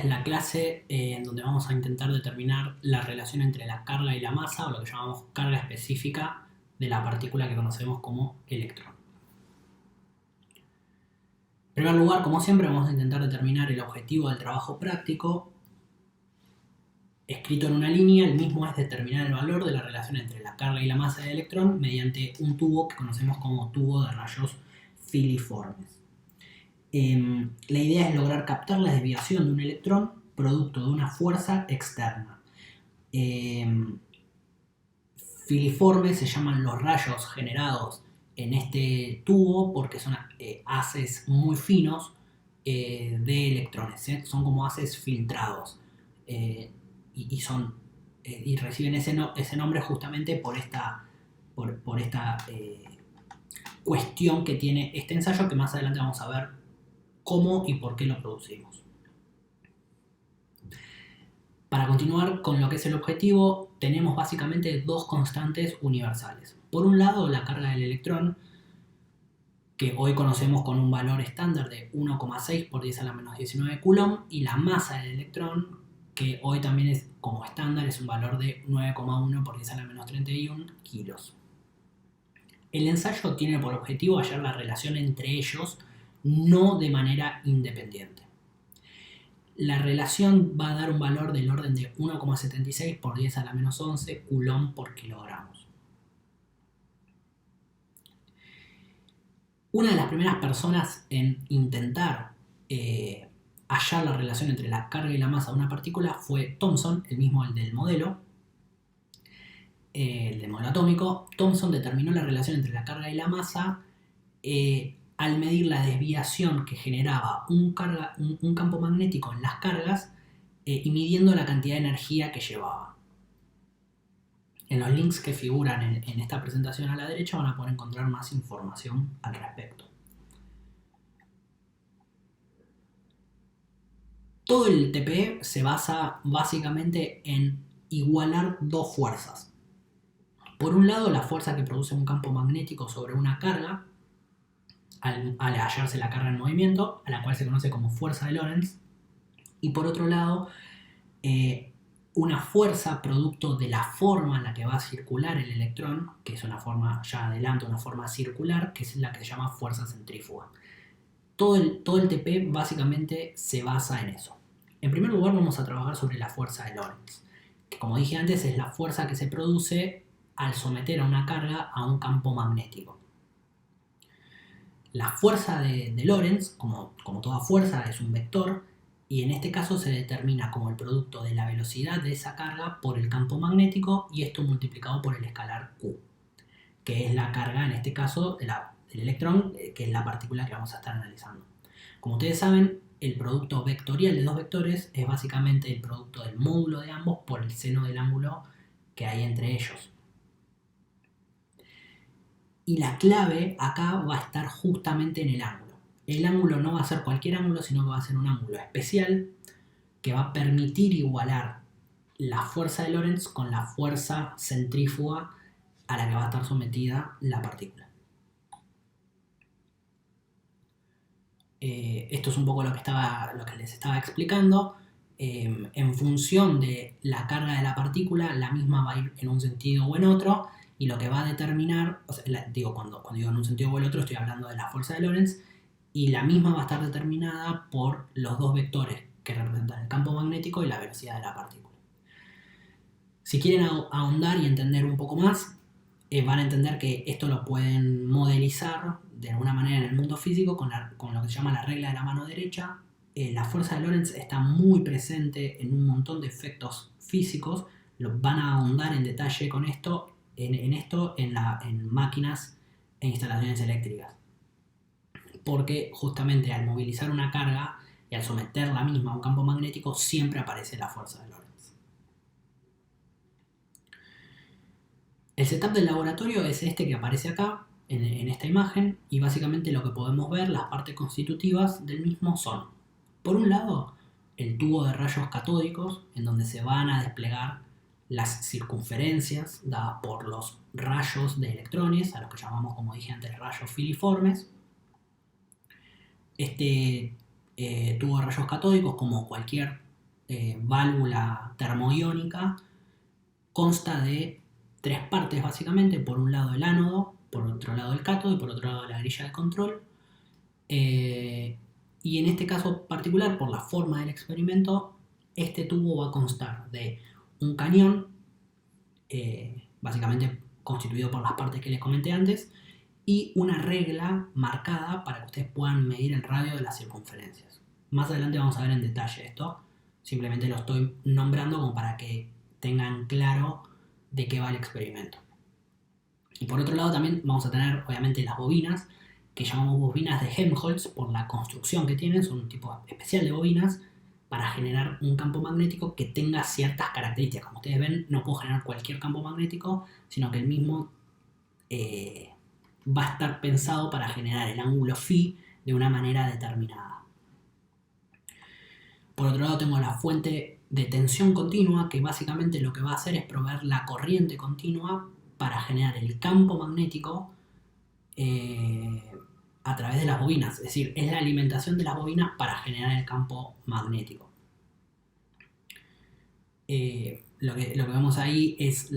Es la clase en donde vamos a intentar determinar la relación entre la carga y la masa, o lo que llamamos carga específica de la partícula que conocemos como electrón. En primer lugar, como siempre, vamos a intentar determinar el objetivo del trabajo práctico. Escrito en una línea, el mismo es determinar el valor de la relación entre la carga y la masa del electrón mediante un tubo que conocemos como tubo de rayos filiformes. La idea es lograr captar la desviación de un electrón producto de una fuerza externa. Filiformes se llaman los rayos generados en este tubo porque son haces muy finos de electrones, son como haces filtrados y son, y reciben ese nombre justamente por esta cuestión que tiene este ensayo, que más adelante vamos a ver cómo y por qué lo producimos. Para continuar con lo que es el objetivo, tenemos básicamente dos constantes universales. Por un lado, la carga del electrón, que hoy conocemos con un valor estándar de 1,6 por 10 a la menos 19 coulomb, y la masa del electrón, que hoy también es como estándar, es un valor de 9,1 por 10 a la menos 31 kilos. El ensayo tiene por objetivo hallar la relación entre ellos, no de manera independiente. La relación va a dar un valor del orden de 1,76 por 10 a la menos 11 coulomb por kilogramos. Una de las primeras personas en intentar hallar la relación entre la carga y la masa de una partícula fue Thomson, el mismo el del modelo atómico. Thomson determinó la relación entre la carga y la masa al medir la desviación que generaba un campo magnético en las cargas y midiendo la cantidad de energía que llevaba. En los links que figuran en esta presentación a la derecha van a poder encontrar más información al respecto. Todo el TPE se basa básicamente en igualar dos fuerzas. Por un lado, la fuerza que produce un campo magnético sobre una carga, al hallarse la carga en movimiento, a la cual se conoce como fuerza de Lorentz, y por otro lado, una fuerza producto de la forma en la que va a circular el electrón, que es una forma, ya adelanto, una forma circular, que es la que se llama fuerza centrífuga. Todo el TP básicamente se basa en eso. En primer lugar vamos a trabajar sobre la fuerza de Lorentz, que como dije antes es la fuerza que se produce al someter a una carga a un campo magnético. La fuerza de Lorentz, como toda fuerza, es un vector, y en este caso se determina como el producto de la velocidad de esa carga por el campo magnético, y esto multiplicado por el escalar Q, que es la carga, en este caso, del electrón, que es la partícula que vamos a estar analizando. Como ustedes saben, el producto vectorial de dos vectores es básicamente el producto del módulo de ambos por el seno del ángulo que hay entre ellos. Y la clave acá va a estar justamente en el ángulo. El ángulo no va a ser cualquier ángulo, sino que va a ser un ángulo especial que va a permitir igualar la fuerza de Lorentz con la fuerza centrífuga a la que va a estar sometida la partícula. Esto es un poco lo que les estaba explicando. En función de la carga de la partícula, la misma va a ir en un sentido o en otro, y lo que va a determinar, o sea, cuando digo en un sentido o en otro, estoy hablando de la fuerza de Lorentz, y la misma va a estar determinada por los dos vectores que representan el campo magnético y la velocidad de la partícula. Si quieren ahondar y entender un poco más, van a entender que esto lo pueden modelizar de alguna manera en el mundo físico con lo que se llama la regla de la mano derecha. La fuerza de Lorentz está muy presente en un montón de efectos físicos. Van a ahondar en detalle con esto, en máquinas e instalaciones eléctricas. Porque justamente al movilizar una carga y al someter la misma a un campo magnético, siempre aparece la fuerza de Lorentz. El setup del laboratorio es este que aparece acá, en esta imagen, y básicamente lo que podemos ver, las partes constitutivas del mismo son, por un lado, el tubo de rayos catódicos, en donde se van a desplegar las circunferencias dadas por los rayos de electrones, a los que llamamos, como dije antes, rayos filiformes. Este tubo de rayos catódicos, como cualquier válvula termoiónica consta de tres partes básicamente: por un lado el ánodo, por otro lado el cátodo y por otro lado la grilla de control. Y en este caso particular, por la forma del experimento, este tubo va a constar de un cañón, básicamente constituido por las partes que les comenté antes, y una regla marcada para que ustedes puedan medir el radio de las circunferencias. Más adelante vamos a ver en detalle esto, simplemente lo estoy nombrando como para que tengan claro de qué va el experimento. Y por otro lado también vamos a tener obviamente las bobinas, que llamamos bobinas de Helmholtz por la construcción que tienen, son un tipo especial de bobinas para generar un campo magnético que tenga ciertas características. Como ustedes ven, no puedo generar cualquier campo magnético, sino que el mismo va a estar pensado para generar el ángulo phi de una manera determinada. Por otro lado tengo la fuente de tensión continua, que básicamente lo que va a hacer es proveer la corriente continua para generar el campo magnético a través de las bobinas. Es decir, es la alimentación de las bobinas para generar el campo magnético. Lo que vemos ahí es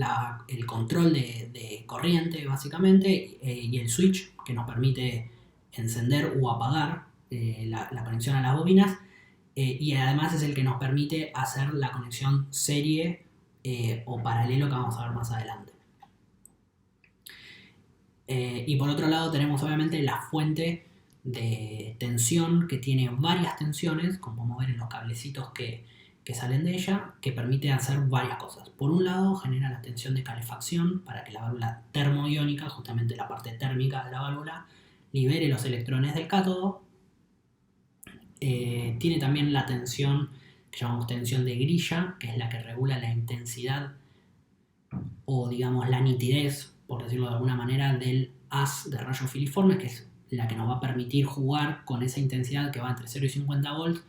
el control de corriente básicamente, y el switch que nos permite encender o apagar la conexión a las bobinas, y además es el que nos permite hacer la conexión serie o paralelo, que vamos a ver más adelante. Y por otro lado tenemos obviamente la fuente de tensión, que tiene varias tensiones, como podemos ver en los cablecitos que salen de ella, que permite hacer varias cosas. Por un lado genera la tensión de calefacción para que la válvula termoiónica, justamente la parte térmica de la válvula, libere los electrones del cátodo. Tiene también la tensión que llamamos tensión de grilla, que es la que regula la intensidad o digamos la nitidez, por decirlo de alguna manera, del haz de rayos filiformes, que es la que nos va a permitir jugar con esa intensidad que va entre 0 y 50 volts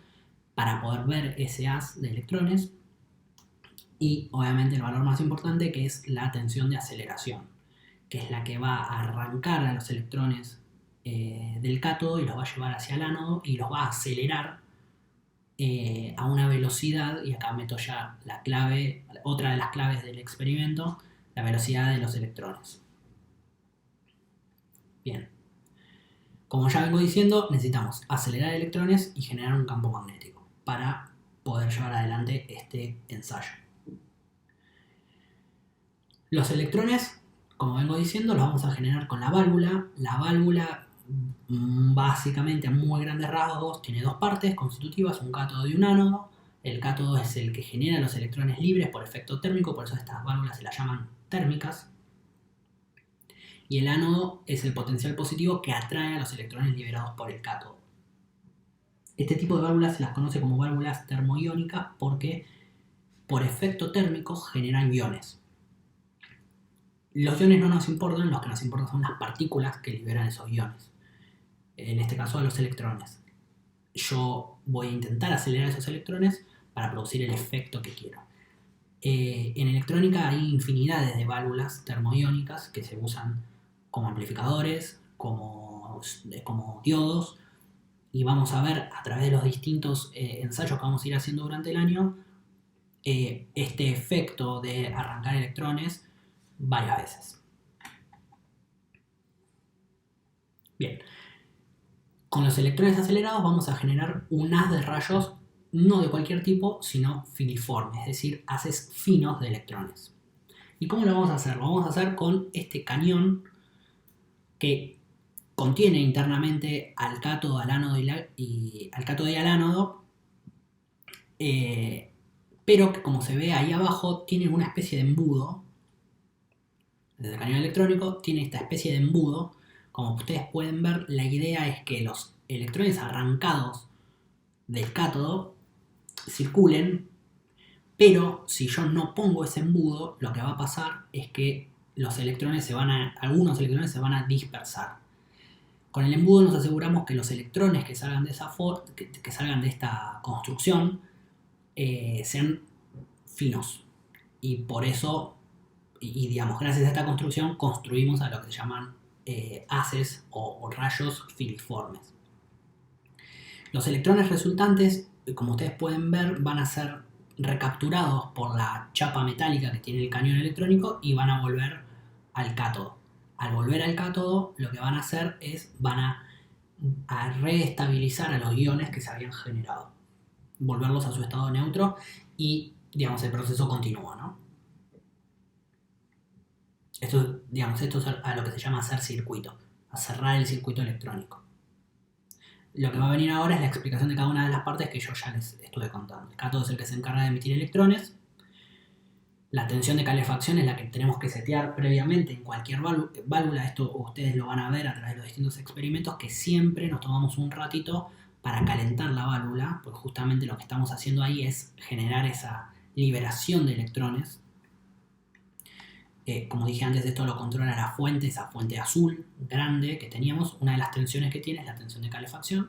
para poder ver ese haz de electrones. Y obviamente el valor más importante, que es la tensión de aceleración, que es la que va a arrancar a los electrones del cátodo y los va a llevar hacia el ánodo y los va a acelerar a una velocidad, y acá meto ya la clave, otra de las claves del experimento, la velocidad de los electrones. Bien, como ya vengo diciendo, necesitamos acelerar electrones y generar un campo magnético para poder llevar adelante este ensayo. Los electrones, como vengo diciendo, los vamos a generar con la válvula. La válvula, básicamente a muy grandes rasgos, tiene dos partes constitutivas, un cátodo y un ánodo. El cátodo es el que genera los electrones libres por efecto térmico, por eso estas válvulas se las llaman térmicas. Y el ánodo es el potencial positivo que atrae a los electrones liberados por el cátodo. Este tipo de válvulas se las conoce como válvulas termoiónicas porque por efecto térmico generan iones. Los iones no nos importan, los que nos importan son las partículas que liberan esos iones. En este caso, los electrones. Yo voy a intentar acelerar esos electrones para producir el efecto que quiero. En electrónica hay infinidades de válvulas termoiónicas que se usan como amplificadores, como diodos, y vamos a ver a través de los distintos ensayos que vamos a ir haciendo durante el año este efecto de arrancar electrones varias veces. Bien, con los electrones acelerados vamos a generar un haz de rayos no de cualquier tipo, sino filiforme, es decir, haces finos de electrones. ¿Y cómo lo vamos a hacer? Lo vamos a hacer con este cañón que contiene internamente al cátodo, al ánodo y al ánodo, pero que, como se ve ahí abajo, tiene una especie de embudo. Desde el cañón electrónico tiene esta especie de embudo. Como ustedes pueden ver, la idea es que los electrones arrancados del cátodo circulen, pero si yo no pongo ese embudo, lo que va a pasar es que algunos electrones se van a dispersar. Con el embudo nos aseguramos que los electrones que salgan de esta construcción sean finos. Y por eso, digamos, gracias a esta construcción, construimos a lo que se llaman haces o rayos filiformes. Los electrones resultantes, como ustedes pueden ver, van a ser recapturados por la chapa metálica que tiene el cañón electrónico y van a volver al cátodo. Al volver al cátodo, lo que van a hacer es van a reestabilizar a los iones que se habían generado, volverlos a su estado neutro y, digamos, el proceso continúa, ¿no? Esto es a lo que se llama hacer circuito, a cerrar el circuito electrónico. Lo que va a venir ahora es la explicación de cada una de las partes que yo ya les estuve contando. El cátodo es el que se encarga de emitir electrones. La tensión de calefacción es la que tenemos que setear previamente en cualquier válvula. Esto ustedes lo van a ver a través de los distintos experimentos, que siempre nos tomamos un ratito para calentar la válvula, porque justamente lo que estamos haciendo ahí es generar esa liberación de electrones. Como dije antes, esto lo controla la fuente, esa fuente azul grande que teníamos. Una de las tensiones que tiene es la tensión de calefacción.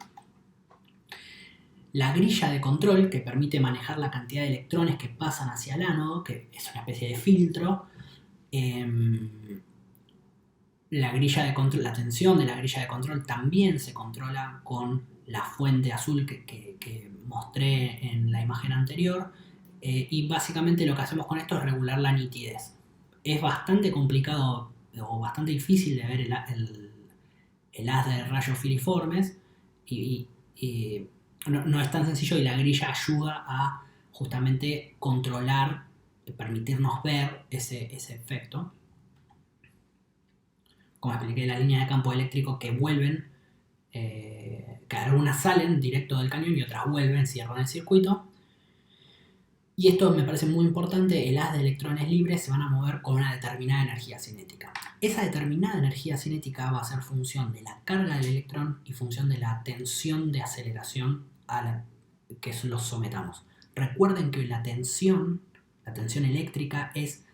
La grilla de control, que permite manejar la cantidad de electrones que pasan hacia el ánodo, que es una especie de filtro. La grilla de control, la tensión de la grilla de control también se controla con la fuente azul que mostré en la imagen anterior. Y básicamente lo que hacemos con esto es regular la nitidez. Es bastante complicado o bastante difícil de ver el haz de rayos filiformes y no es tan sencillo, y la grilla ayuda a justamente controlar, permitirnos ver ese efecto. Como expliqué, las líneas de campo eléctrico que vuelven, que algunas salen directo del cañón y otras vuelven, cierran el circuito. Y esto me parece muy importante: el haz de electrones libres se van a mover con una determinada energía cinética. Esa determinada energía cinética va a ser función de la carga del electrón y función de la tensión de aceleración a la que los sometamos. Recuerden que la tensión eléctrica es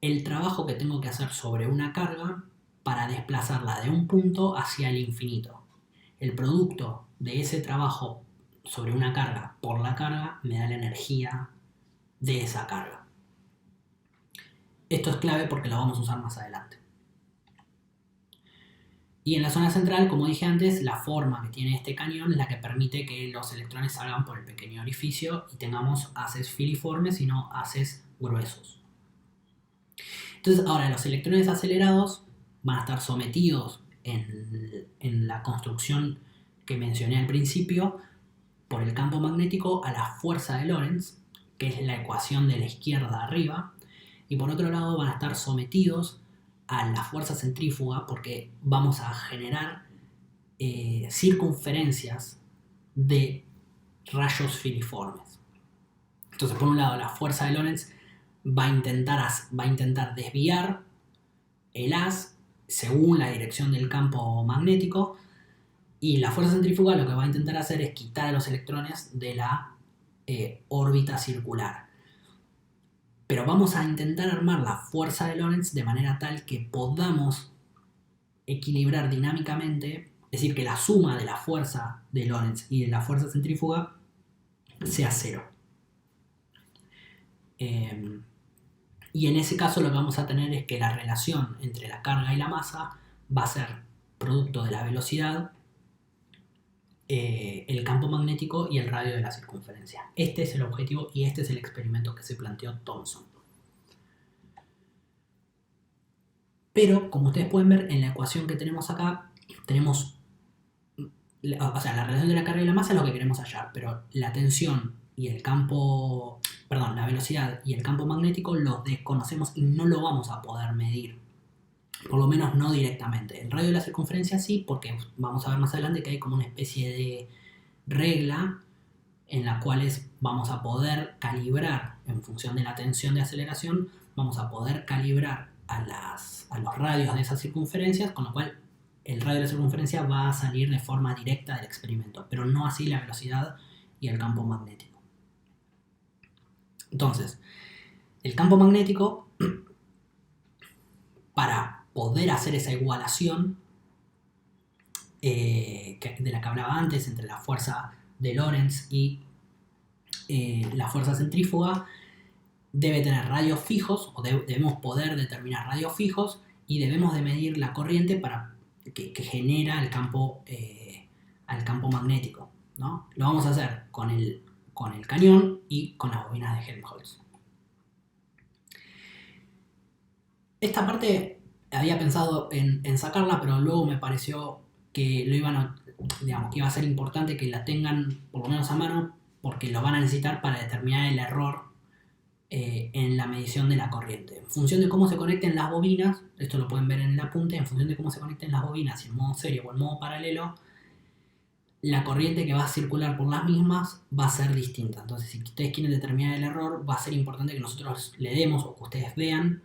el trabajo que tengo que hacer sobre una carga para desplazarla de un punto hacia el infinito. El producto de ese trabajo sobre una carga por la carga me da la energía de esa carga. Esto es clave porque lo vamos a usar más adelante. Y en la zona central, como dije antes, la forma que tiene este cañón es la que permite que los electrones salgan por el pequeño orificio y tengamos haces filiformes y no haces gruesos. Entonces, ahora los electrones acelerados van a estar sometidos en la construcción que mencioné al principio por el campo magnético a la fuerza de Lorentz, que es la ecuación de la izquierda arriba, y por otro lado van a estar sometidos a la fuerza centrífuga porque vamos a generar circunferencias de rayos filiformes. Entonces, por un lado, la fuerza de Lorentz va a intentar desviar el haz según la dirección del campo magnético, y la fuerza centrífuga lo que va a intentar hacer es quitar a los electrones de la órbita circular. Pero vamos a intentar armar la fuerza de Lorentz de manera tal que podamos equilibrar dinámicamente, es decir, que la suma de la fuerza de Lorentz y de la fuerza centrífuga sea cero. Y en ese caso lo que vamos a tener es que la relación entre la carga y la masa va a ser producto de la velocidad, el campo magnético y el radio de la circunferencia. Este es el objetivo y este es el experimento que se planteó Thomson. Pero, como ustedes pueden ver en la ecuación que tenemos acá, tenemos, o sea, la relación de la carga y la masa es lo que queremos hallar, pero la tensión y el campo, perdón, la velocidad y el campo magnético los desconocemos y no lo vamos a poder medir. Por lo menos no directamente. El radio de la circunferencia sí, porque vamos a ver más adelante que hay como una especie de regla en la cual vamos a poder calibrar, en función de la tensión de aceleración, vamos a poder calibrar a los radios de esas circunferencias, con lo cual el radio de la circunferencia va a salir de forma directa del experimento, pero no así la velocidad y el campo magnético. Entonces, el campo magnético, para poder hacer esa igualación de la que hablaba antes entre la fuerza de Lorentz y la fuerza centrífuga, debe tener radios fijos, o debemos poder determinar radios fijos, y debemos de medir la corriente que genera al campo magnético, ¿no? Lo vamos a hacer con el con el cañón y con las bobinas de Helmholtz. Esta parte había pensado en sacarla, pero luego me pareció que lo iban a, digamos, que iba a ser importante que la tengan por lo menos a mano, porque lo van a necesitar para determinar el error en la medición de la corriente. En función de cómo se conecten las bobinas, esto lo pueden ver en el apunte, en función de cómo se conecten las bobinas, si en modo serie o en modo paralelo, la corriente que va a circular por las mismas va a ser distinta. Entonces, si ustedes quieren determinar el error, va a ser importante que nosotros le demos o que ustedes vean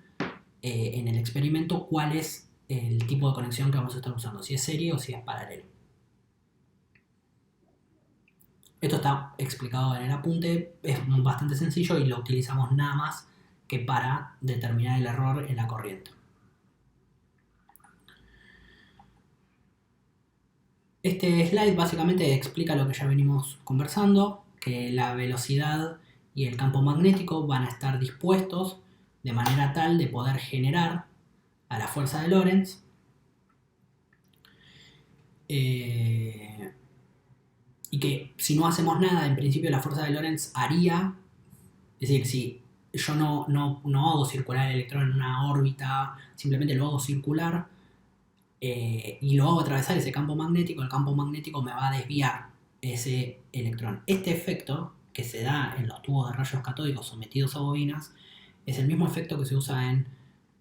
en el experimento cuál es el tipo de conexión que vamos a estar usando, si es serie o si es paralelo. Esto está explicado en el apunte, es bastante sencillo y lo utilizamos nada más que para determinar el error en la corriente. Este slide básicamente explica lo que ya venimos conversando, que la velocidad y el campo magnético van a estar dispuestos de manera tal de poder generar a la fuerza de Lorentz y que si no hacemos nada, en principio la fuerza de Lorentz haría, es decir, si yo no hago circular el electrón en una órbita, simplemente lo hago circular y lo hago atravesar ese campo magnético, el campo magnético me va a desviar ese electrón. Este efecto que se da en los tubos de rayos catódicos sometidos a bobinas es el mismo efecto que se usa en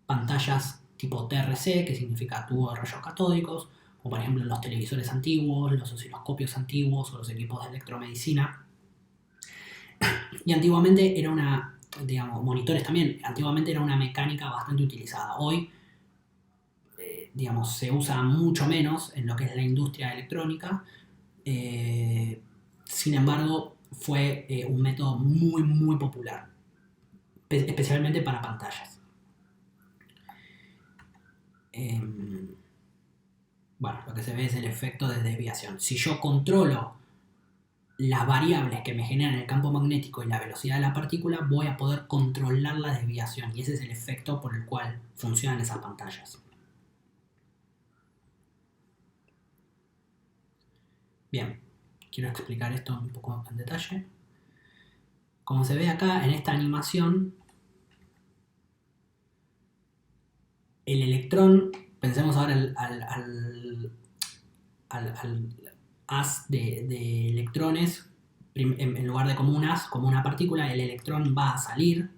pantallas tipo TRC, que significa tubo de rayos catódicos, o por ejemplo en los televisores antiguos, los osciloscopios antiguos o los equipos de electromedicina. Y antiguamente era una, digamos, monitores también, antiguamente era una mecánica bastante utilizada. Hoy, digamos, se usa mucho menos en lo que es la industria electrónica. Sin embargo, fue un método muy, muy popular, especialmente para pantallas. Bueno, lo que se ve es el efecto de desviación. Si yo controlo las variables que me generan el campo magnético y la velocidad de la partícula, voy a poder controlar la desviación y ese es el efecto por el cual funcionan esas pantallas. Bien, quiero explicar esto un poco en detalle. Como se ve acá en esta animación, el electrón, pensemos ahora al haz de electrones, en lugar de como un haz, como una partícula, el electrón va a salir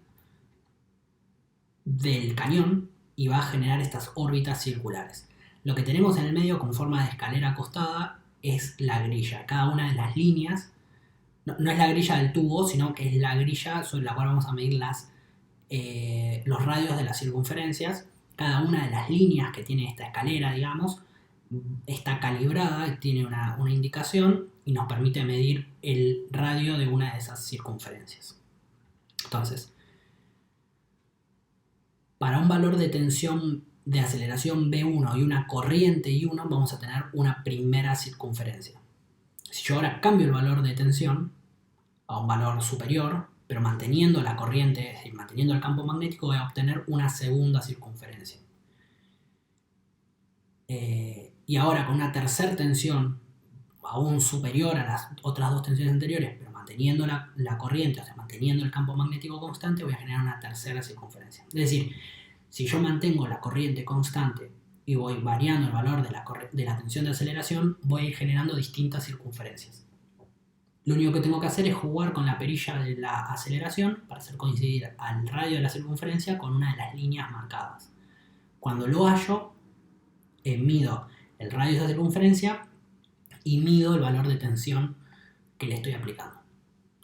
del cañón y va a generar estas órbitas circulares. Lo que tenemos en el medio con forma de escalera acostada es la grilla. Cada una de las líneas, no es la grilla del tubo, sino que es la grilla sobre la cual vamos a medir los radios de las circunferencias. Cada una de las líneas que tiene esta escalera, digamos, está calibrada, tiene una indicación y nos permite medir el radio de una de esas circunferencias. Entonces, para un valor de tensión de aceleración V1 y una corriente I1 vamos a tener una primera circunferencia. Si yo ahora cambio el valor de tensión a un valor superior, pero manteniendo la corriente, es decir, manteniendo el campo magnético, voy a obtener una segunda circunferencia. Y ahora con una tercera tensión aún superior a las otras dos tensiones anteriores, pero manteniendo la corriente, o sea, manteniendo el campo magnético constante, voy a generar una tercera circunferencia. Es decir, si yo mantengo la corriente constante y voy variando el valor de la tensión de aceleración, voy a ir generando distintas circunferencias. Lo único que tengo que hacer es jugar con la perilla de la aceleración para hacer coincidir al radio de la circunferencia con una de las líneas marcadas. Cuando lo hallo, mido el radio de esa circunferencia y mido el valor de tensión que le estoy aplicando.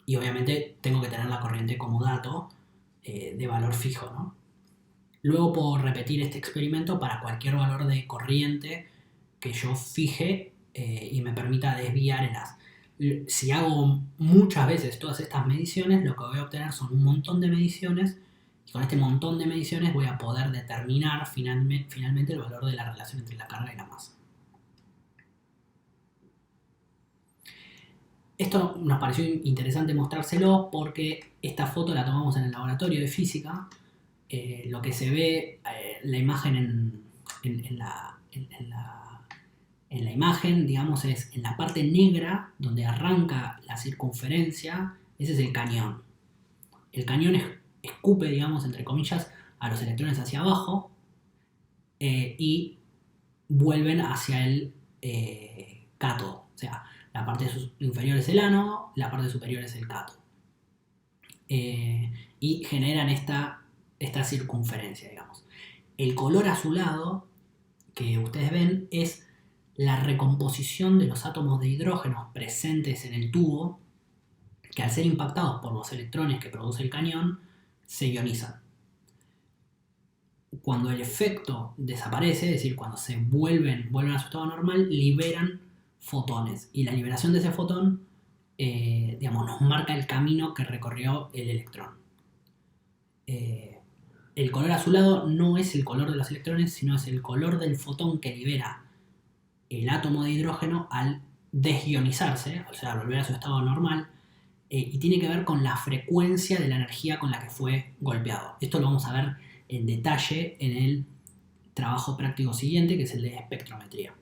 Y obviamente tengo que tener la corriente como dato de valor fijo, ¿no? Luego puedo repetir este experimento para cualquier valor de corriente que yo fije y me permita desviar el haz. Si hago muchas veces todas estas mediciones, lo que voy a obtener son un montón de mediciones y con este montón de mediciones voy a poder determinar finalmente el valor de la relación entre la carga y la masa. Esto nos pareció interesante mostrárselo porque esta foto la tomamos en el laboratorio de física. Lo que se ve, la imagen en la imagen, digamos, es en la parte negra donde arranca la circunferencia, Ese es el cañón. El cañón escupe, digamos, entre comillas, a los electrones hacia abajo y vuelven hacia el cátodo. O sea, la parte inferior es el ánodo, la parte superior es el cátodo. Y generan esta circunferencia, digamos. El color azulado que ustedes ven es la recomposición de los átomos de hidrógeno presentes en el tubo, que al ser impactados por los electrones que produce el cañón, se ionizan. Cuando el efecto desaparece, es decir, cuando se vuelven a su estado normal, liberan fotones. Y la liberación de ese fotón, digamos, nos marca el camino que recorrió el electrón. El color azulado no es el color de los electrones, sino es el color del fotón que libera el átomo de hidrógeno al desionizarse, o sea, volver a su estado normal, y tiene que ver con la frecuencia de la energía con la que fue golpeado. Esto lo vamos a ver en detalle en el trabajo práctico siguiente, que es el de espectrometría.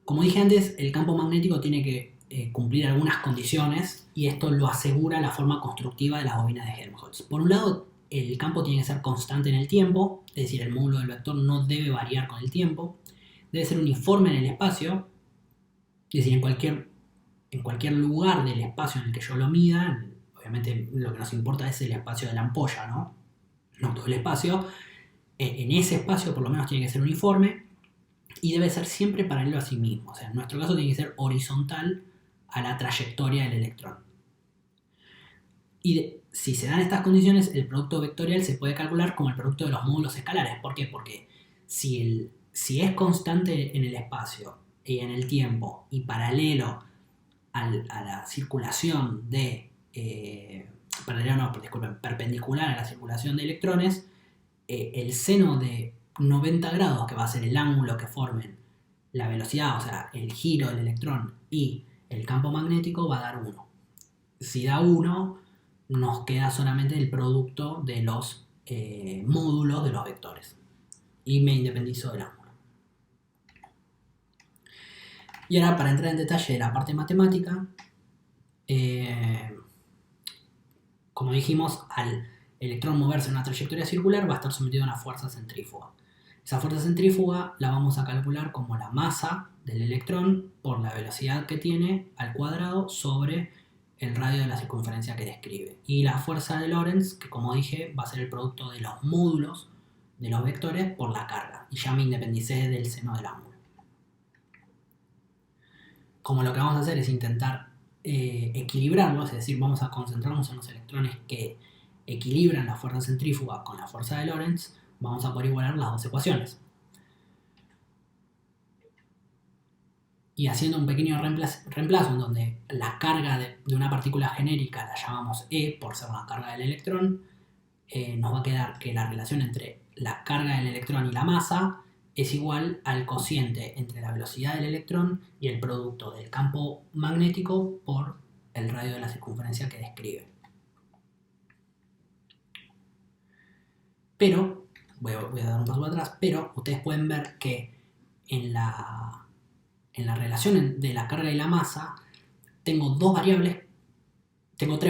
Como dije antes, el campo magnético tiene que cumplir algunas condiciones y esto lo asegura la forma constructiva de las bobinas de Helmholtz. Por un lado, el campo tiene que ser constante en el tiempo, es decir, el módulo del vector no debe variar con el tiempo, debe ser uniforme en el espacio, es decir, en cualquier lugar del espacio en el que yo lo mida. Obviamente lo que nos importa es el espacio de la ampolla, ¿no? No todo el espacio. En ese espacio por lo menos tiene que ser uniforme y debe ser siempre paralelo a sí mismo. O sea, en nuestro caso tiene que ser horizontal a la trayectoria del electrón. Y si se dan estas condiciones, el producto vectorial se puede calcular como el producto de los módulos escalares. ¿Por qué? Porque si es constante en el espacio y en el tiempo y paralelo a la circulación de... perpendicular a la circulación de electrones, el seno de 90 grados, que va a ser el ángulo que formen la velocidad, o sea, el giro del electrón y el campo magnético, va a dar 1. Si da 1, nos queda solamente el producto de los módulos de los vectores. Y me independizo del ángulo. Y ahora, para entrar en detalle de la parte matemática, como dijimos, al electrón moverse en una trayectoria circular va a estar sometido a una fuerza centrífuga. Esa fuerza centrífuga la vamos a calcular como la masa del electrón por la velocidad que tiene al cuadrado sobre el radio de la circunferencia que describe. Y la fuerza de Lorentz, que como dije, va a ser el producto de los módulos de los vectores por la carga. Y ya me independicé del seno del ángulo. Como lo que vamos a hacer es intentar equilibrarlos, es decir, vamos a concentrarnos en los electrones que equilibran la fuerza centrífuga con la fuerza de Lorentz, vamos a poder igualar las dos ecuaciones. Y haciendo un pequeño reemplazo en donde la carga de una partícula genérica la llamamos E por ser la carga del electrón, nos va a quedar que la relación entre la carga del electrón y la masa es igual al cociente entre la velocidad del electrón y el producto del campo magnético por el radio de la circunferencia que describe. Pero, voy a dar un paso atrás, pero ustedes pueden ver que en la relación de la carga y la masa tengo tres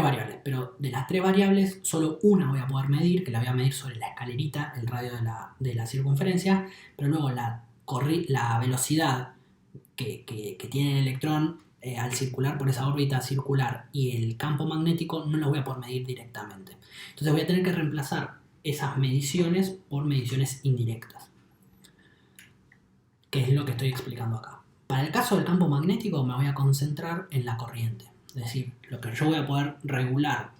variables, pero de las tres variables solo una voy a poder medir, que la voy a medir sobre la escalerita, el radio de la circunferencia, pero luego la velocidad que tiene el electrón al circular por esa órbita circular y el campo magnético no los voy a poder medir directamente. Entonces voy a tener que reemplazar esas mediciones por mediciones indirectas, que es lo que estoy explicando acá. Para el caso del campo magnético me voy a concentrar en la corriente. Es decir, lo que yo voy a poder regular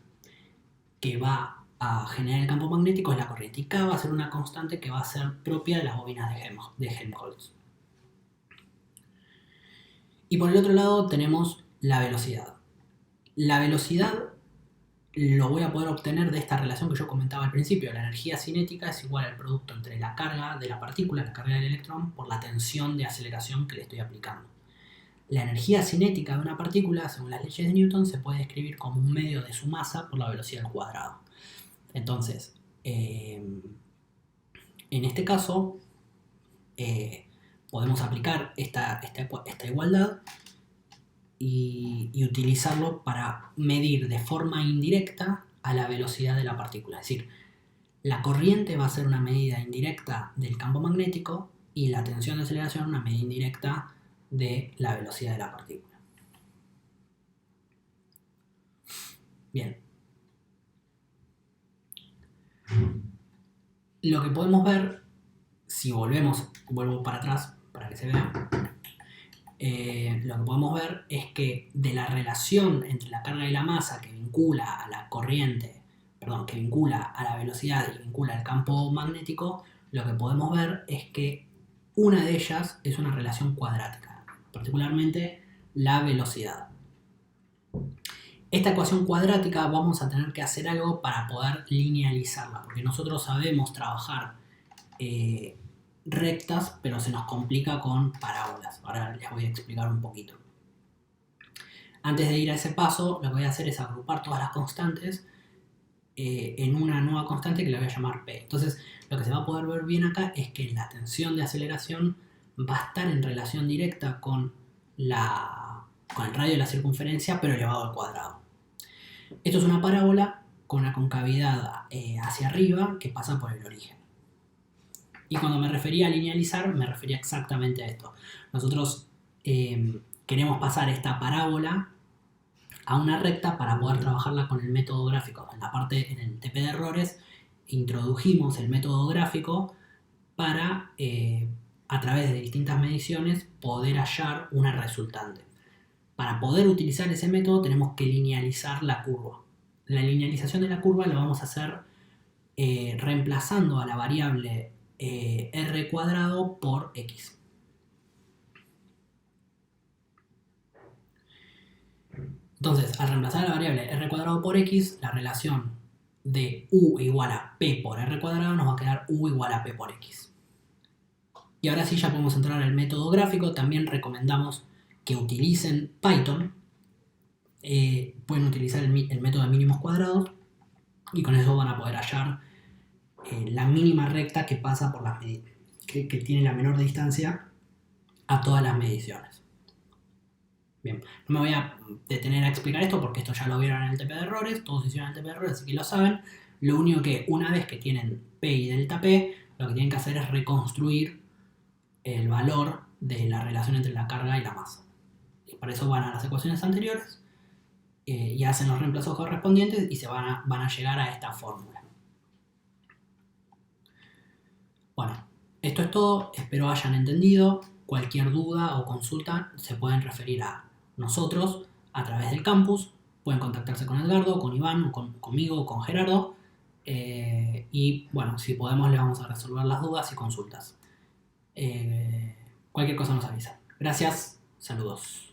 que va a generar el campo magnético es la corriente. Y K va a ser una constante que va a ser propia de las bobinas de Helmholtz. Y por el otro lado tenemos la velocidad. La velocidad lo voy a poder obtener de esta relación que yo comentaba al principio. La energía cinética es igual al producto entre la carga de la partícula, la carga del electrón, por la tensión de aceleración que le estoy aplicando. La energía cinética de una partícula, según las leyes de Newton, se puede describir como un medio de su masa por la velocidad al cuadrado. Entonces, en este caso, podemos aplicar esta igualdad y utilizarlo para medir de forma indirecta a la velocidad de la partícula. Es decir, la corriente va a ser una medida indirecta del campo magnético y la tensión de aceleración una medida indirecta de la velocidad de la partícula. Bien. Lo que podemos ver, si vuelvo para atrás para que se vea, lo que podemos ver es que de la relación entre la carga y la masa que vincula a la corriente, que vincula a la velocidad y vincula al campo magnético, lo que podemos ver es que una de ellas es una relación cuadrática, particularmente la velocidad. Esta ecuación cuadrática vamos a tener que hacer algo para poder linealizarla, porque nosotros sabemos trabajar rectas, pero se nos complica con parábolas. Ahora les voy a explicar un poquito. Antes de ir a ese paso, lo que voy a hacer es agrupar todas las constantes en una nueva constante que le voy a llamar P. Entonces, lo que se va a poder ver bien acá es que la tensión de aceleración va a estar en relación directa con el radio de la circunferencia, pero elevado al cuadrado. Esto es una parábola con una concavidad hacia arriba que pasa por el origen. Y cuando me refería a linealizar, me refería exactamente a esto. Nosotros queremos pasar esta parábola a una recta para poder trabajarla con el método gráfico. En el TP de errores, introdujimos el método gráfico para, a través de distintas mediciones, poder hallar una resultante. Para poder utilizar ese método tenemos que linealizar la curva. La linealización de la curva la vamos a hacer reemplazando a la variable r cuadrado por x. Entonces, al reemplazar a la variable r cuadrado por x, la relación de u igual a p por r cuadrado nos va a quedar u igual a p por x. Y ahora sí ya podemos entrar al método gráfico. También recomendamos que utilicen Python. Pueden utilizar el método de mínimos cuadrados y con eso van a poder hallar la mínima recta que pasa por las mediciones, que tiene la menor distancia a todas las mediciones. Bien, no me voy a detener a explicar esto porque esto ya lo vieron en el TP de errores, todos hicieron el TP de errores, así que lo saben. Lo único que una vez que tienen P y delta P, lo que tienen que hacer es reconstruir el valor de la relación entre la carga y la masa. Y para eso van a las ecuaciones anteriores y hacen los reemplazos correspondientes y van a llegar a esta fórmula. Bueno, esto es todo, espero hayan entendido. Cualquier duda o consulta se pueden referir a nosotros a través del campus. Pueden contactarse con Edgardo, con Iván, conmigo, con Gerardo. Y bueno, si podemos les vamos a resolver las dudas y consultas. Cualquier cosa nos avisa. Gracias, saludos.